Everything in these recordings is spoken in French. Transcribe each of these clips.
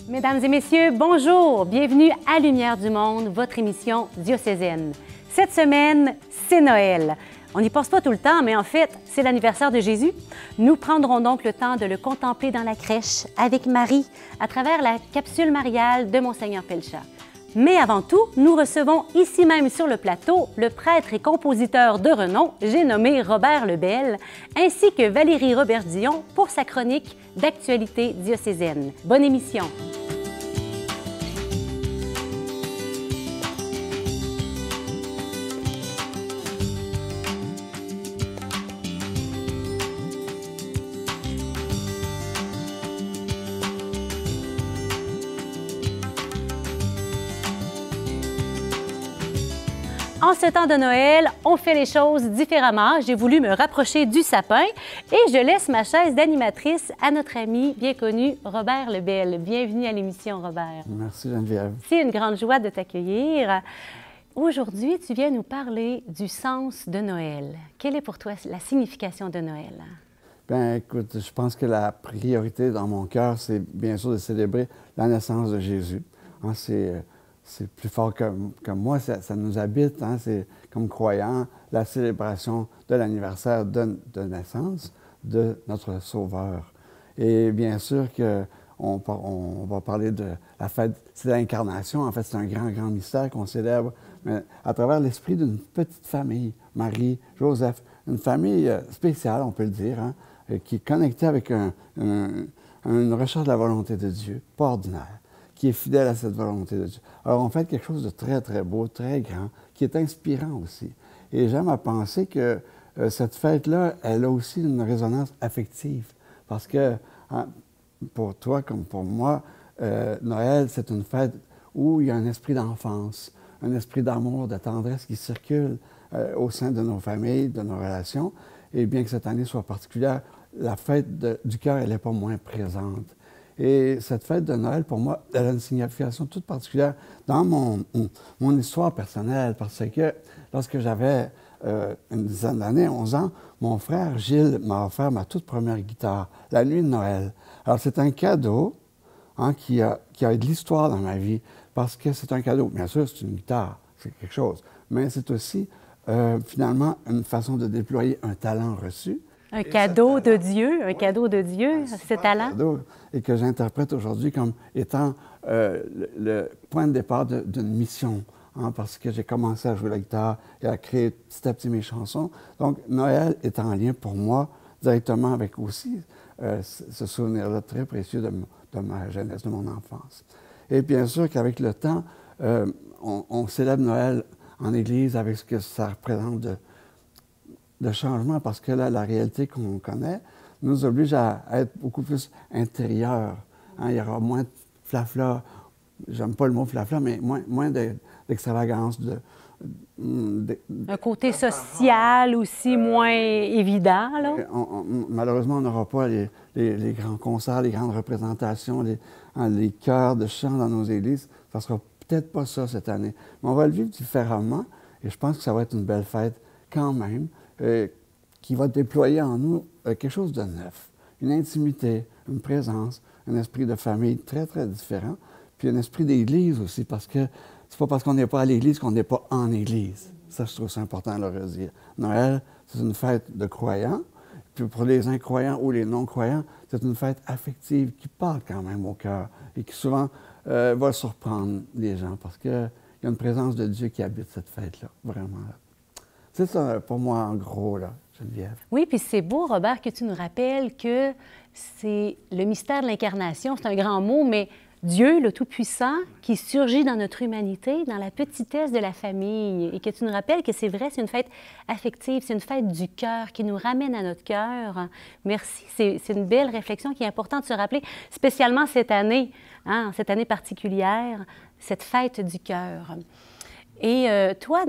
Mesdames et messieurs, bonjour! Bienvenue à Lumière du Monde, votre émission diocésaine. Cette semaine, c'est Noël. On n'y pense pas tout le temps, mais en fait, c'est l'anniversaire de Jésus. Nous prendrons donc le temps de le contempler dans la crèche avec Marie à travers la capsule mariale de Monseigneur Pelchat. Mais avant tout, nous recevons ici même sur le plateau le prêtre et compositeur de renom, j'ai nommé Robert Lebel, ainsi que Valérie Robert-Dion pour sa chronique d'actualité diocésaine. Bonne émission! En ce temps de Noël, on fait les choses différemment. J'ai voulu me rapprocher du sapin et je laisse ma chaise d'animatrice à notre ami bien connu Robert Lebel. Bienvenue à l'émission, Robert. Merci, Geneviève. C'est une grande joie de t'accueillir. Aujourd'hui, tu viens nous parler du sens de Noël. Quelle est pour toi la signification de Noël? Bien, écoute, je pense que la priorité dans mon cœur, c'est bien sûr de célébrer la naissance de Jésus. Hein, c'est plus fort que moi, ça nous habite, hein, c'est comme croyants, la célébration de l'anniversaire de naissance de notre Sauveur. Et bien sûr qu'on va parler de la fête, c'est l'incarnation, en fait, c'est un grand, grand mystère qu'on célèbre, mais à travers l'esprit d'une petite famille, Marie, Joseph, une famille spéciale, on peut le dire, hein, qui est connectée avec une recherche de la volonté de Dieu, pas ordinaire, qui est fidèle à cette volonté de Dieu. Alors, on fait quelque chose de très, très beau, très grand, qui est inspirant aussi. Et j'aime à penser que cette fête-là, elle a aussi une résonance affective. Parce que, hein, pour toi comme pour moi, Noël, c'est une fête où il y a un esprit d'enfance, un esprit d'amour, de tendresse qui circule au sein de nos familles, de nos relations. Et bien que cette année soit particulière, la fête du cœur, elle n'est pas moins présente. Et cette fête de Noël, pour moi, elle a une signification toute particulière dans mon histoire personnelle, parce que lorsque j'avais une dizaine d'années, 11 ans, mon frère Gilles m'a offert ma toute première guitare, la nuit de Noël. Alors, c'est un cadeau hein, qui a de l'histoire dans ma vie, parce que c'est un cadeau. Bien sûr, c'est une guitare, c'est quelque chose, mais c'est aussi, finalement, une façon de déployer un talent reçu. Un cadeau de Dieu, un cadeau de Dieu, ce talent. Cadeau, et que j'interprète aujourd'hui comme étant le point de départ d'une mission, hein, parce que j'ai commencé à jouer la guitare et à créer petit à petit mes chansons. Donc, Noël est en lien pour moi directement avec aussi ce souvenir-là très précieux de ma jeunesse, de mon enfance. Et bien sûr qu'avec le temps, on célèbre Noël en Église avec ce que ça représente de changement, parce que là, la réalité qu'on connaît nous oblige à être beaucoup plus intérieur. Hein, il y aura moins de flafla, j'aime pas le mot flafla, mais moins d'extravagance, un côté social aussi moins évident, là. Malheureusement, on n'aura pas les grands concerts, les grandes représentations, les chœurs de chant dans nos églises. Ça sera peut-être pas ça cette année. Mais on va le vivre différemment, et je pense que ça va être une belle fête quand même, qui va déployer en nous quelque chose de neuf, une intimité, une présence, un esprit de famille très, très différent, puis un esprit d'Église aussi, parce que c'est pas parce qu'on n'est pas à l'Église qu'on n'est pas en Église. Ça, je trouve ça important à le redire. Noël, c'est une fête de croyants, puis pour les incroyants ou les non-croyants, c'est une fête affective qui parle quand même au cœur et qui souvent va surprendre les gens, parce qu'il y a une présence de Dieu qui habite cette fête-là, vraiment. Là. C'est ça, pour moi, en gros, là, Geneviève. Oui, puis c'est beau, Robert, que tu nous rappelles que c'est le mystère de l'incarnation, c'est un grand mot, mais Dieu, le Tout-Puissant, qui surgit dans notre humanité, dans la petitesse de la famille, et que tu nous rappelles que c'est vrai, c'est une fête affective, c'est une fête du cœur qui nous ramène à notre cœur. Merci, c'est une belle réflexion qui est importante de se rappeler, spécialement cette année, hein, cette année particulière, cette fête du cœur. Et toi,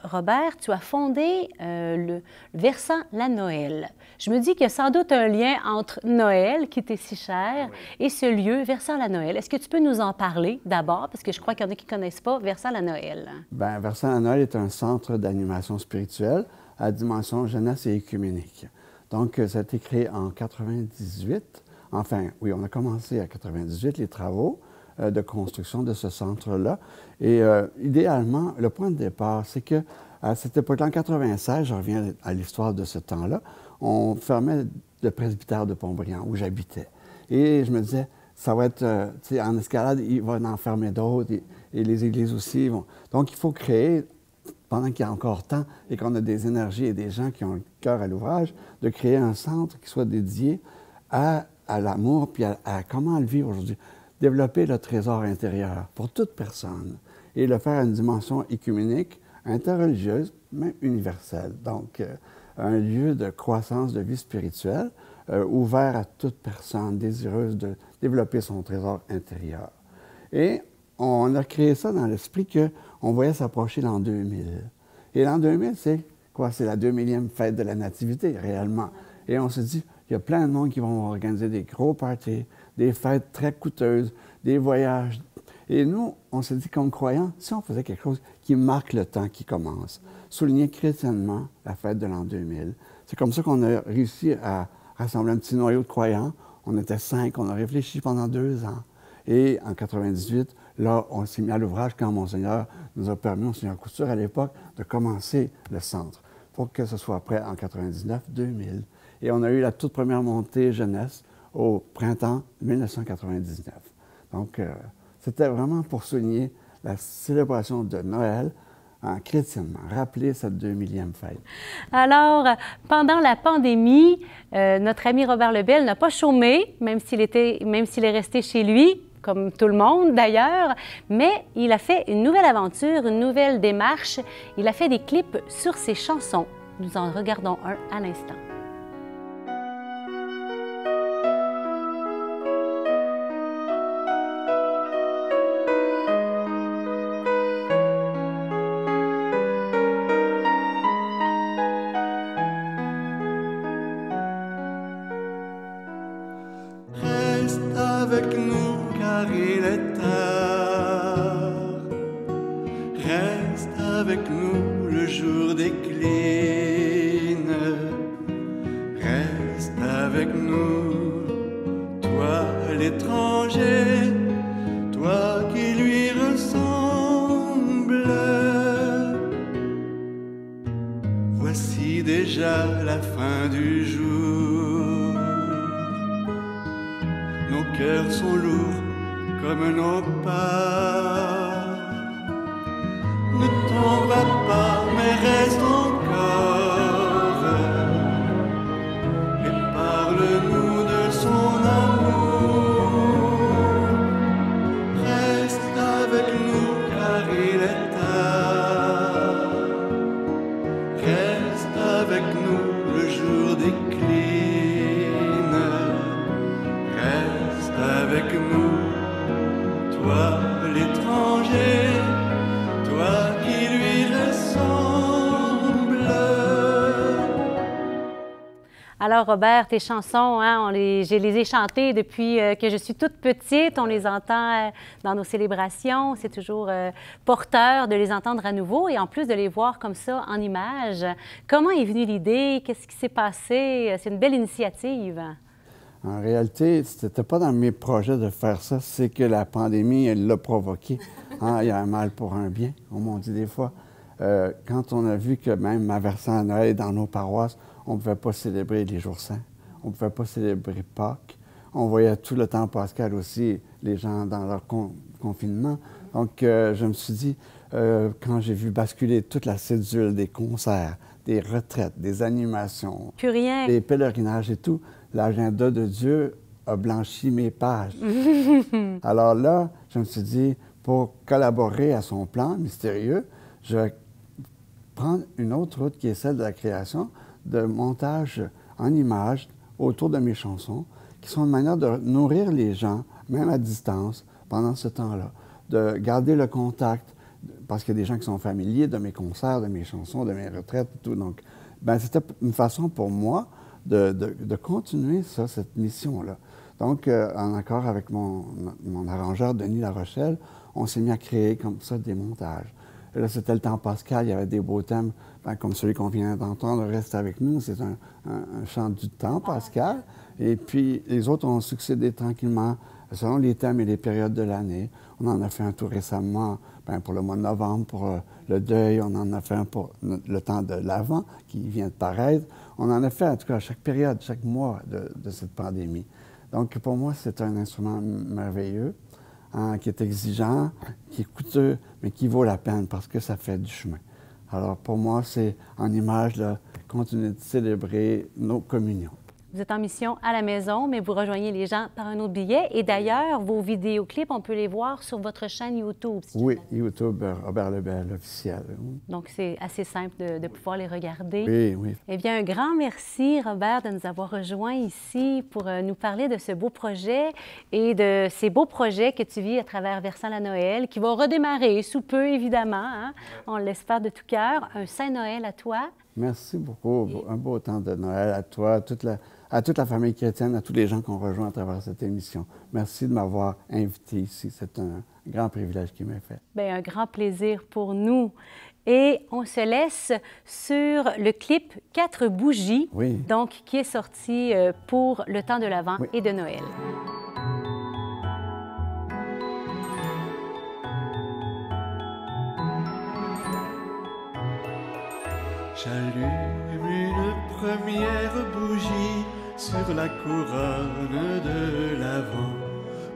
Robert, tu as fondé le versant La Noël. Je me dis qu'il y a sans doute un lien entre Noël, qui t'est si cher, et ce lieu, versant La Noël. Est-ce que tu peux nous en parler d'abord? Parce que je crois qu'il y en a qui ne connaissent pas versant La Noël. Bien, versant La Noël est un centre d'animation spirituelle à dimension jeunesse et écuménique. Donc, ça a été créé en 1998 Enfin, oui, on a commencé à 98 les travaux de construction de ce centre-là. Et idéalement, le point de départ, c'est que à cette époque-là, en 96, je reviens à l'histoire de ce temps-là, on fermait le presbytère de Pontbriand, où j'habitais. Et je me disais, ça va être, tu sais, en escalade, il va en fermer d'autres, et les églises aussi vont. Donc, il faut créer, pendant qu'il y a encore temps et qu'on a des énergies et des gens qui ont le cœur à l'ouvrage, de créer un centre qui soit dédié à l'amour puis à comment le vivre aujourd'hui. Développer le trésor intérieur pour toute personne et le faire à une dimension écuménique, interreligieuse, mais universelle. Donc, un lieu de croissance de vie spirituelle ouvert à toute personne désireuse de développer son trésor intérieur. Et on a créé ça dans l'esprit qu'on voyait s'approcher l'an 2000. Et l'an 2000, c'est quoi? C'est la 2000e fête de la Nativité, réellement. Et on se dit, il y a plein de monde qui vont organiser des gros parties, des fêtes très coûteuses, des voyages. Et nous, on s'est dit, comme croyants, si on faisait quelque chose qui marque le temps qui commence, souligner chrétiennement la fête de l'an 2000. C'est comme ça qu'on a réussi à rassembler un petit noyau de croyants. On était 5, on a réfléchi pendant 2 ans. Et en 98, là, on s'est mis à l'ouvrage quand Monseigneur nous a permis, Monseigneur Couture à l'époque, de commencer le centre pour que ce soit prêt en 99-2000. Et on a eu la toute première montée jeunesse au printemps 1999. Donc, c'était vraiment pour souligner la célébration de Noël chrétiennement, rappeler cette 2000e fête. Alors, pendant la pandémie, notre ami Robert Lebel n'a pas chômé, même s'il est resté chez lui, comme tout le monde d'ailleurs, mais il a fait une nouvelle aventure, une nouvelle démarche. Il a fait des clips sur ses chansons. Nous en regardons un à l'instant. Reste avec nous car il est tard. Reste avec nous, le jour décline. Reste avec nous, toi l'étranger, toi qui lui ressembles. Voici déjà la fin du jour. Nos cœurs sont lourds comme nos pas. Ne t'en va pas, mais reste encore. Et parle-nous de son amour. Reste avec nous car il est tard. Reste avec nous, le jour décline. Reste avec nous, toi l'étranger, toi qui lui ressemble. Alors, Robert, tes chansons, hein, je les ai chantées depuis que je suis toute petite. On les entend dans nos célébrations. C'est toujours porteur de les entendre à nouveau et en plus de les voir comme ça en images. Comment est venue l'idée? Qu'est-ce qui s'est passé? C'est une belle initiative. En réalité, ce n'était pas dans mes projets de faire ça, c'est que la pandémie, elle l'a provoqué. Hein, il y a un mal pour un bien, comme on dit des fois. Quand on a vu que même à Versant à Noël, dans nos paroisses, on ne pouvait pas célébrer les jours saints, on ne pouvait pas célébrer Pâques. On voyait tout le temps pascal aussi, les gens dans leur confinement. Donc, je me suis dit, quand j'ai vu basculer toute la cédule des concerts, des retraites, des animations, Plus rien. des pèlerinages et tout, l'agenda de Dieu a blanchi mes pages. Alors là, je me suis dit, pour collaborer à son plan mystérieux, je vais prendre une autre route qui est celle de la création de montage en images autour de mes chansons, qui sont une manière de nourrir les gens, même à distance, pendant ce temps-là, de garder le contact, parce qu'il y a des gens qui sont familiers de mes concerts, de mes chansons, de mes retraites et tout. Donc, ben, c'était une façon pour moi de continuer ça, cette mission-là. Donc, en accord avec mon arrangeur, Denis Larochelle, on s'est mis à créer comme ça des montages. Et là, c'était le temps pascal, il y avait des beaux thèmes, comme celui qu'on vient d'entendre, Reste avec nous, c'est un chant du temps pascal. Et puis, les autres ont succédé tranquillement selon les thèmes et les périodes de l'année. On en a fait un tout récemment pour le mois de novembre, pour le deuil. On en a fait un pour le temps de l'Avent, qui vient de paraître. On en a fait, en tout cas, à chaque période, chaque mois de cette pandémie. Donc, pour moi, c'est un instrument merveilleux, qui est exigeant, qui est coûteux, mais qui vaut la peine parce que ça fait du chemin. Alors, pour moi, c'est en image de continuer de célébrer nos communions. Vous êtes en mission à la maison, mais vous rejoignez les gens par un autre billet. Et d'ailleurs, vos vidéoclips, on peut les voir sur votre chaîne YouTube. Oui, YouTube, Robert Lebel, officiel. Donc, c'est assez simple de pouvoir les regarder. Oui, oui. Eh bien, un grand merci, Robert, de nous avoir rejoints ici pour nous parler de ce beau projet et de ces beaux projets que tu vis à travers Versant la Noël, qui va redémarrer sous peu, évidemment. Hein? On l'espère de tout cœur. Un Saint Noël à toi. Merci beaucoup. Un beau temps de Noël à toi, à toute la famille chrétienne, à tous les gens qu'on rejoint à travers cette émission. Merci de m'avoir invité ici. C'est un grand privilège qui m'est fait. Bien, un grand plaisir pour nous. Et on se laisse sur le clip 4 bougies, donc qui est sorti pour le temps de l'Avent et de Noël. J'allume une première bougie sur la couronne de l'Avent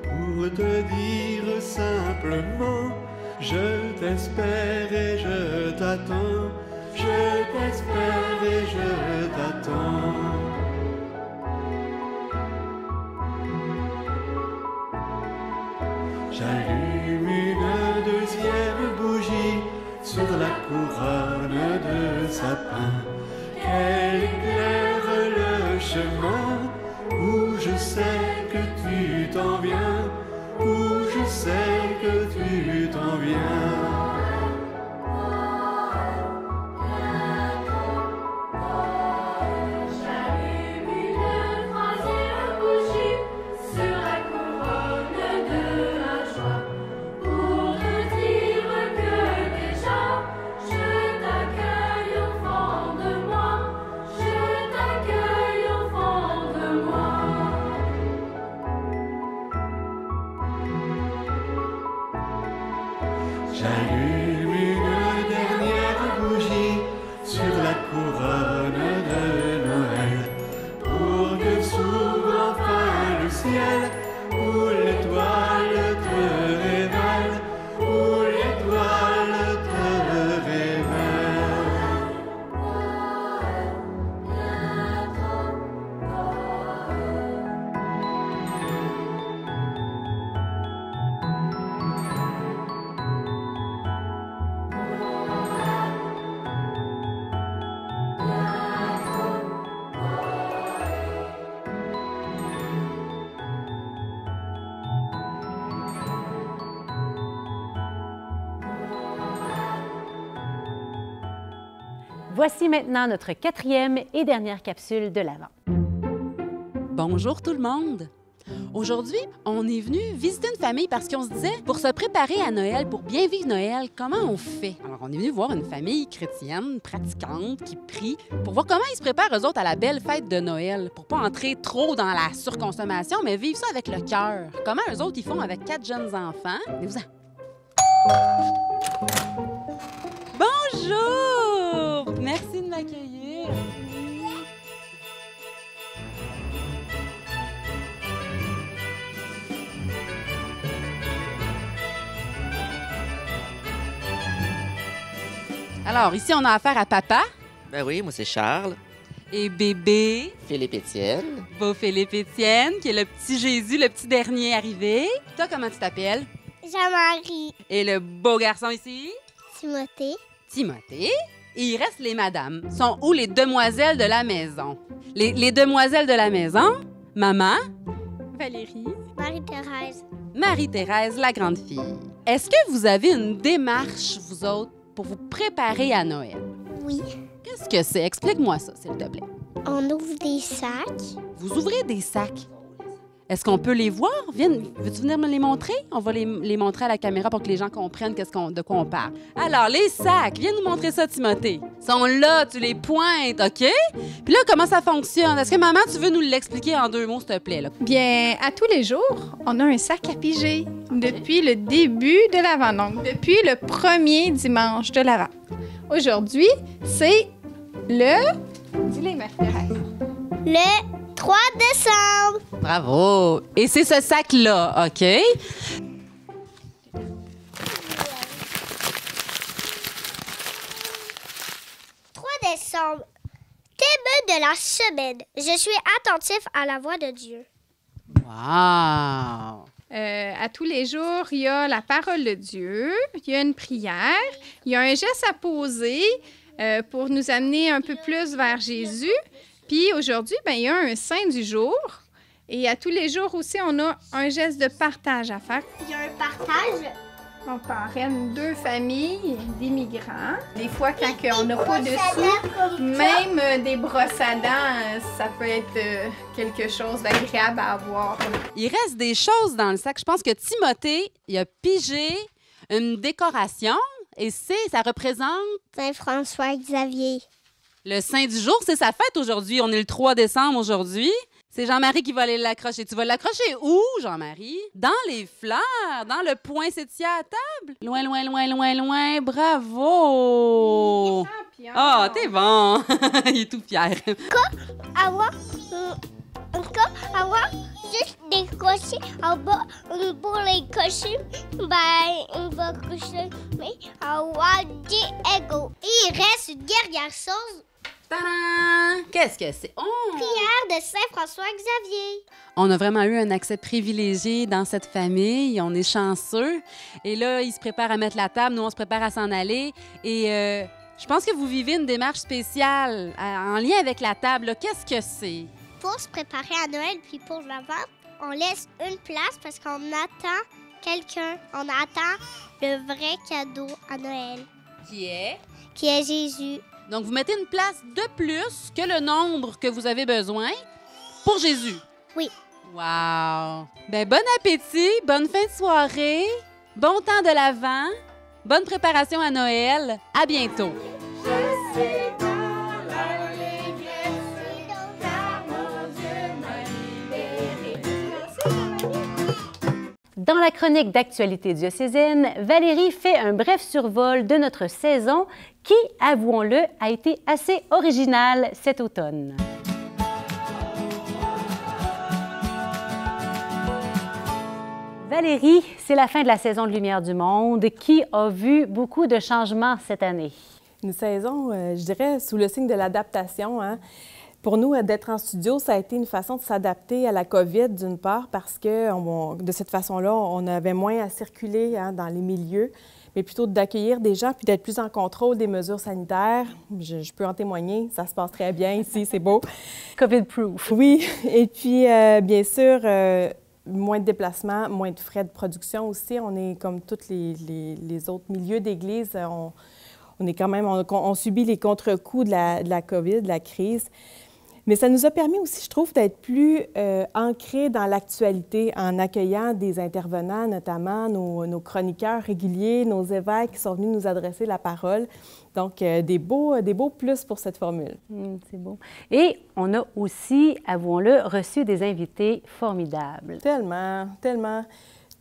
pour te dire simplement je t'espère et je t'attends, je t'espère et je t'attends. J'allume une deuxième bougie sur la couronne de sapin, qu'elle éclaire le chemin où je sais que tu t'en viens, où je sais que tu t'en viens. J'allume une dernière bougie sur la couronne de Noël pour que s'ouvre enfin le ciel où l'étoile te révèle, où l'étoile te révèle. Voici maintenant notre 4e et dernière capsule de l'Avent. Bonjour tout le monde! Aujourd'hui, on est venu visiter une famille parce qu'on se disait, pour se préparer à Noël, pour bien vivre Noël, comment on fait? Alors, on est venu voir une famille chrétienne, pratiquante, qui prie, pour voir comment ils se préparent, eux autres, à la belle fête de Noël, pour pas entrer trop dans la surconsommation, mais vivre ça avec le cœur. Comment eux autres, ils font avec 4 jeunes enfants? Bonjour! Merci de m'accueillir. Alors, ici, on a affaire à papa. Ben oui, moi c'est Charles. Et bébé. Philippe Étienne. Beau Philippe Étienne, qui est le petit Jésus, le petit dernier arrivé. Toi, comment tu t'appelles? Jean-Marie. Et le beau garçon ici? Timothée. Timothée. Et il reste les madames. Sont où les demoiselles de la maison? Les demoiselles de la maison? Maman? Valérie. Marie-Thérèse. Marie-Thérèse, la grande fille. Est-ce que vous avez une démarche, vous autres, pour vous préparer à Noël? Oui. Qu'est-ce que c'est? Explique-moi ça, s'il te plaît. On ouvre des sacs. Vous ouvrez des sacs. Est-ce qu'on peut les voir? Veux-tu venir me les montrer? On va les montrer à la caméra pour que les gens comprennent de quoi on parle. Alors, les sacs, viens nous montrer ça, Timothée. Ils sont là, tu les pointes, OK? Puis là, comment ça fonctionne? Est-ce que maman, tu veux nous l'expliquer en 2 mots, s'il te plaît? Là? Bien, à tous les jours, on a un sac à piger depuis le début de l'Avent, donc depuis le premier dimanche de l'Avent. Aujourd'hui, c'est le... Dis-les, Marie-Thérèse. Le 3 décembre. Bravo! Et c'est ce sac-là, OK? 3 décembre. Thème de la semaine. Je suis attentif à la voix de Dieu. Wow! À tous les jours, il y a la parole de Dieu, il y a une prière, il y a un geste à poser pour nous amener un peu plus vers Jésus. Puis aujourd'hui, il y a un saint du jour. Et à tous les jours aussi, on a un geste de partage à faire. Il y a un partage. On parraine 2 familles d'immigrants. Des fois, quand on n'a pas de sous, même des brosses à dents, ça peut être quelque chose d'agréable à avoir. Il reste des choses dans le sac. Je pense que Timothée, il a pigé une décoration et ça représente... Saint François Xavier. Le saint du jour, c'est sa fête aujourd'hui. On est le 3 décembre aujourd'hui. C'est Jean-Marie qui va aller l'accrocher. Tu vas l'accrocher où, Jean-Marie? Dans les fleurs, dans le point s'étire à table. Loin, loin, loin, loin, loin. Bravo! Ah, t'es bon! Il est tout fier. Avoir juste des cochers en bas pour les cocher. On va coucher, mais avoir des égaux. Et il reste une dernière chose. Tadam! Qu'est-ce que c'est? Oh! Prière de Saint François Xavier. On a vraiment eu un accès privilégié dans cette famille. On est chanceux. Et là, ils se préparent à mettre la table. Nous, on se prépare à s'en aller. Et je pense que vous vivez une démarche spéciale en lien avec la table. Qu'est-ce que c'est? Pour se préparer à Noël puis pour l'Avent, on laisse une place parce qu'on attend quelqu'un. On attend le vrai cadeau à Noël. Qui est? Qui est Jésus. Donc, vous mettez une place de plus que le nombre que vous avez besoin pour Jésus. Oui. Wow! Ben, bon appétit, bonne fin de soirée, bon temps de l'Avent, bonne préparation à Noël. À bientôt. Dans la chronique d'actualité diocésaine, Valérie fait un bref survol de notre saison qui, avouons-le, a été assez originale cet automne. Valérie, c'est la fin de la saison de Lumière du Monde qui a vu beaucoup de changements cette année. Une saison, je dirais, sous le signe de l'adaptation, hein. Pour nous, d'être en studio, ça a été une façon de s'adapter à la COVID, d'une part, parce que de cette façon-là, on avait moins à circuler dans les milieux, mais plutôt d'accueillir des gens puis d'être plus en contrôle des mesures sanitaires. Je peux en témoigner, ça se passe très bien ici, c'est beau. COVID-proof. Oui, et puis, bien sûr, moins de déplacements, moins de frais de production aussi. On est comme tous les autres milieux d'église, on est quand même, on subit les contre-coups de la COVID, de la crise. Mais ça nous a permis aussi, je trouve, d'être plus ancrés dans l'actualité en accueillant des intervenants, notamment nos chroniqueurs réguliers, nos évêques qui sont venus nous adresser la parole. Donc, des beaux plus pour cette formule. C'est beau. Et on a aussi, avouons-le, reçu des invités formidables. Tellement, tellement.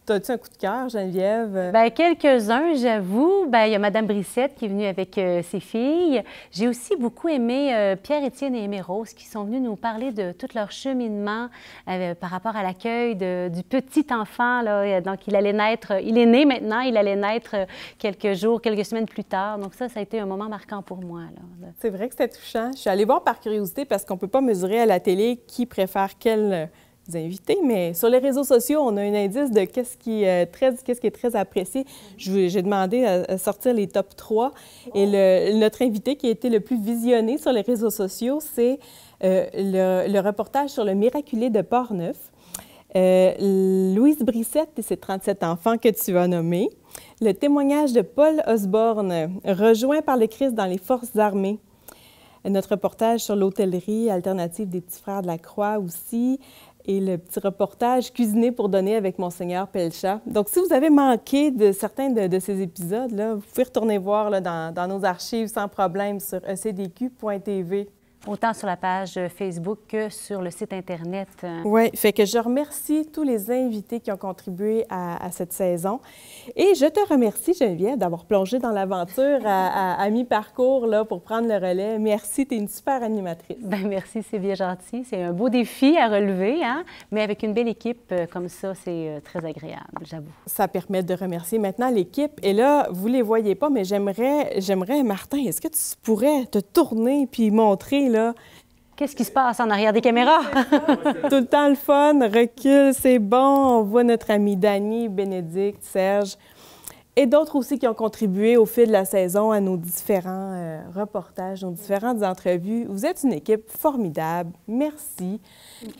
T'as-tu un coup de cœur, Geneviève? Bien, quelques-uns, j'avoue. Bien, il y a Mme Brissette qui est venue avec ses filles. J'ai aussi beaucoup aimé Pierre-Étienne et Aimé Rose qui sont venus nous parler de tout leur cheminement par rapport à l'accueil du petit enfant. Là. Donc, il allait naître, il est né maintenant, il allait naître quelques semaines plus tard. Donc ça a été un moment marquant pour moi. Là. C'est vrai que c'était touchant. Je suis allée voir par curiosité parce qu'on ne peut pas mesurer à la télé qui préfère quel... invités, mais sur les réseaux sociaux, on a un indice de qu'est-ce qui est très apprécié. J'ai demandé à sortir les top 3 et notre invité qui a été le plus visionné sur les réseaux sociaux, c'est le reportage sur le miraculé de Portneuf. Louise Brissette et ses 37 enfants que tu as nommés. Le témoignage de Paul Osborne, rejoint par le Christ dans les forces armées. Notre reportage sur l'hôtellerie alternative des Petits Frères de la Croix aussi. et le petit reportage Cuisiner pour donner avec Monseigneur Pelcha. Donc, si vous avez manqué de certains de ces épisodes-là, vous pouvez retourner voir là, dans nos archives sans problème sur ecdq.tv. Autant sur la page Facebook que sur le site Internet. Oui, fait que je remercie tous les invités qui ont contribué à cette saison. Et je te remercie, Geneviève, d'avoir plongé dans l'aventure à mi-parcours là, pour prendre le relais. Merci, tu es une super animatrice. Bien, merci, c'est bien gentil. C'est un beau défi à relever, hein? Mais avec une belle équipe comme ça, c'est très agréable, j'avoue. Ça permet de remercier maintenant l'équipe. Et là, vous ne les voyez pas, mais j'aimerais, Martin, est-ce que tu pourrais te tourner puis montrer, là, qu'est-ce qui se passe en arrière des caméras? Tout le temps le fun, recule, c'est bon. On voit notre ami Dany, Bénédicte, Serge et d'autres aussi qui ont contribué au fil de la saison à nos différents reportages, nos différentes entrevues. Vous êtes une équipe formidable. Merci.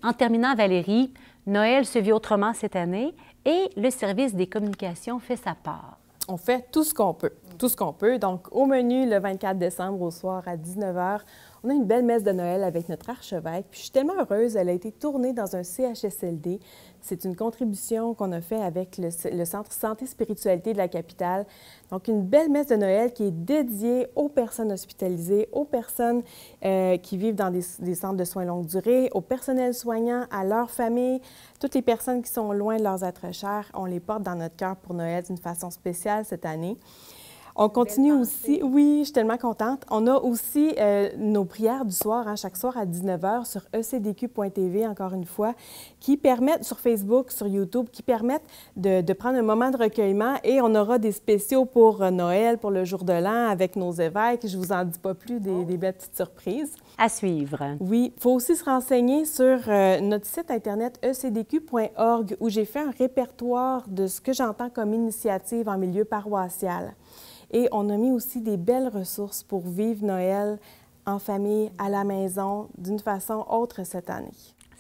En terminant, Valérie, Noël se vit autrement cette année et le service des communications fait sa part. On fait tout ce qu'on peut, tout ce qu'on peut. Donc, au menu, le 24 décembre au soir à 19h, on a une belle messe de Noël avec notre archevêque. Puis je suis tellement heureuse, elle a été tournée dans un CHSLD. C'est une contribution qu'on a fait avec le Centre Santé Spiritualité de la capitale. Donc, une belle messe de Noël qui est dédiée aux personnes hospitalisées, aux personnes qui vivent dans des centres de soins longue durée, aux personnels soignants, à leurs familles, toutes les personnes qui sont loin de leurs êtres chers. On les porte dans notre cœur pour Noël d'une façon spéciale cette année. On continue aussi, oui, je suis tellement contente. On a aussi nos prières du soir, hein, chaque soir à 19h sur ecdq.tv, encore une fois, qui permettent, sur Facebook, sur YouTube, qui permettent de prendre un moment de recueillement et on aura des spéciaux pour Noël, pour le jour de l'an avec nos évêques. Je ne vous en dis pas plus, des belles petites surprises. À suivre. Oui, il faut aussi se renseigner sur notre site Internet ecdq.org où j'ai fait un répertoire de ce que j'entends comme initiative en milieu paroissial. Et on a mis aussi des belles ressources pour vivre Noël en famille, à la maison, d'une façon autre cette année.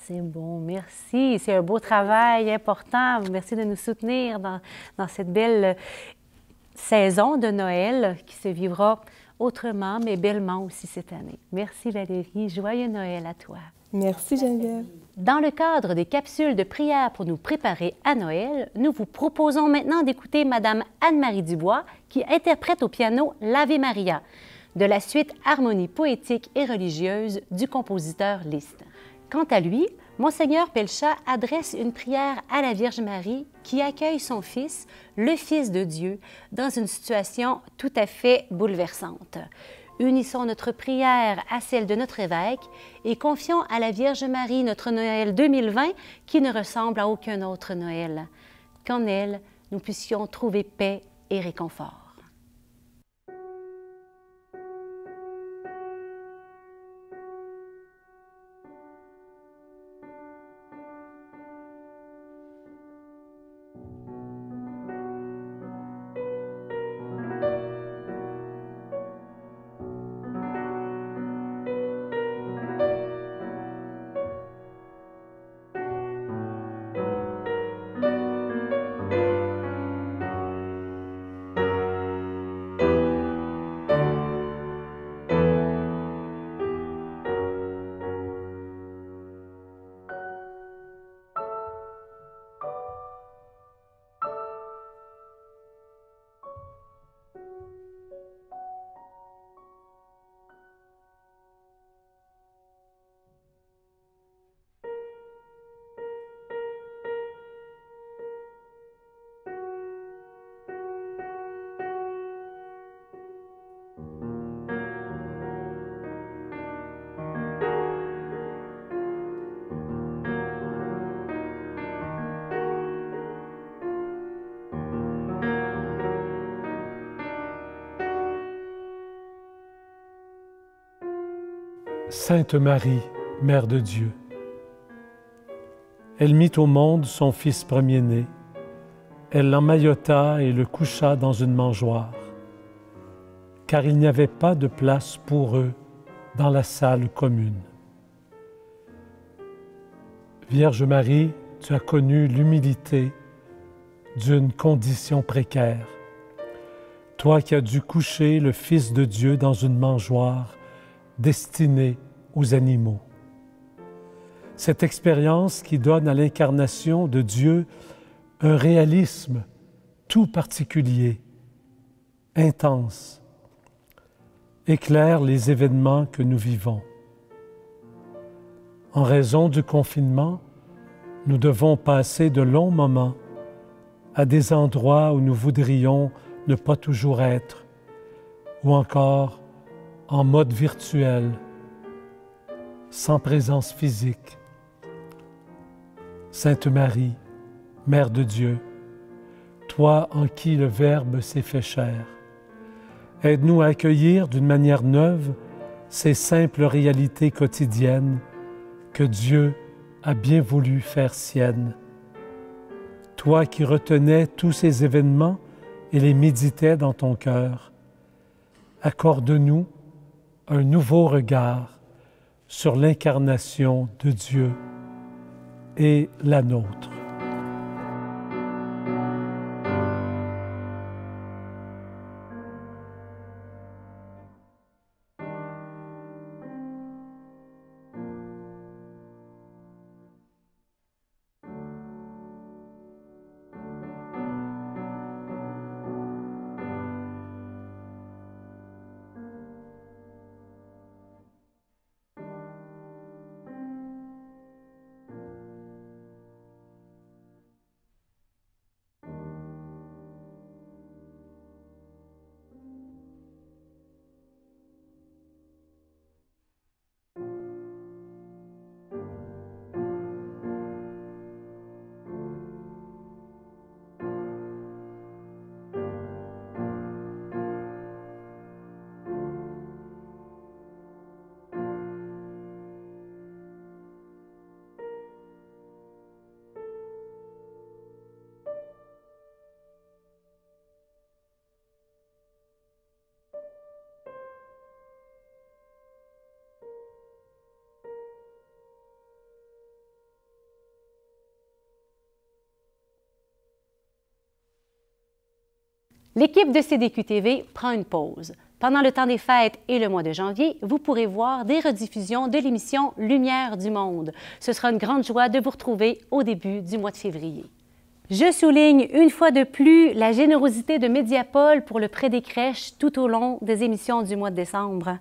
C'est bon, merci. C'est un beau travail important. Merci de nous soutenir dans cette belle saison de Noël qui se vivra autrement, mais bellement aussi cette année. Merci Valérie. Joyeux Noël à toi. Merci Geneviève. Dans le cadre des capsules de prière pour nous préparer à Noël, nous vous proposons maintenant d'écouter Mme Anne-Marie Dubois qui interprète au piano l'Ave Maria de la suite Harmonie poétique et religieuse du compositeur Liszt. Quant à lui, Monseigneur Pelcha adresse une prière à la Vierge Marie qui accueille son Fils, le Fils de Dieu, dans une situation tout à fait bouleversante. Unissons notre prière à celle de notre évêque et confions à la Vierge Marie notre Noël 2020 qui ne ressemble à aucun autre Noël. Qu'en elle, nous puissions trouver paix et réconfort. Sainte Marie, Mère de Dieu, elle mit au monde son Fils premier-né, elle l'emmaillota et le coucha dans une mangeoire, car il n'y avait pas de place pour eux dans la salle commune. Vierge Marie, tu as connu l'humilité d'une condition précaire, toi qui as dû coucher le Fils de Dieu dans une mangeoire destinée aux animaux. Cette expérience qui donne à l'incarnation de Dieu un réalisme tout particulier, intense, éclaire les événements que nous vivons. En raison du confinement, nous devons passer de longs moments à des endroits où nous voudrions ne pas toujours être, ou encore en mode virtuel, sans présence physique. Sainte Marie, Mère de Dieu, toi en qui le Verbe s'est fait chair, aide-nous à accueillir d'une manière neuve ces simples réalités quotidiennes que Dieu a bien voulu faire siennes. Toi qui retenais tous ces événements et les méditais dans ton cœur, accorde-nous un nouveau regard sur l'incarnation de Dieu et la nôtre. L'équipe de CDQ-TV prend une pause. Pendant le temps des fêtes et le mois de janvier, vous pourrez voir des rediffusions de l'émission Lumière du monde. Ce sera une grande joie de vous retrouver au début du mois de février. Je souligne une fois de plus la générosité de Mediapol pour le prêt des crèches tout au long des émissions du mois de décembre.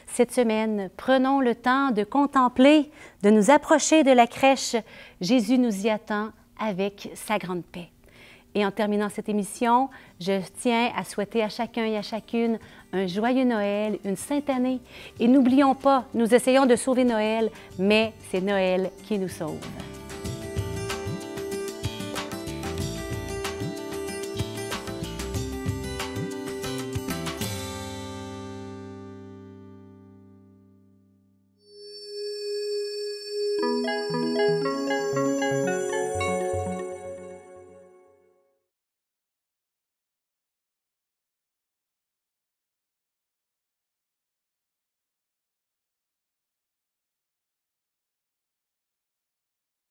Cette semaine, prenons le temps de contempler, de nous approcher de la crèche. Jésus nous y attend avec sa grande paix. Et en terminant cette émission, je tiens à souhaiter à chacun et à chacune un joyeux Noël, une sainte année. Et n'oublions pas, nous essayons de sauver Noël, mais c'est Noël qui nous sauve.